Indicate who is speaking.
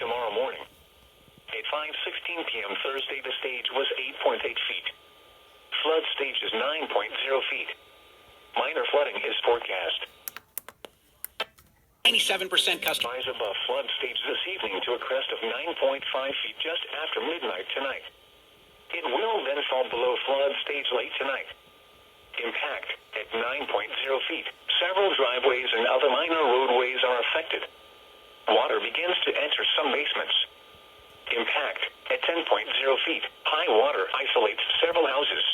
Speaker 1: tomorrow morning. At 5:16 p.m. Thursday, the stage was 8.8 feet. Flood stage is 9.0 feet. Minor flooding is forecast.
Speaker 2: 97% custom.
Speaker 1: Rise above flood stage this evening to a crest of 9.5 feet just after midnight tonight. It will then fall below flood stage late tonight. Impact at 9.0 feet. Several driveways and other minor roadways are affected. Water begins to enter some basements. Impact at 10.0 feet. High water isolates several houses.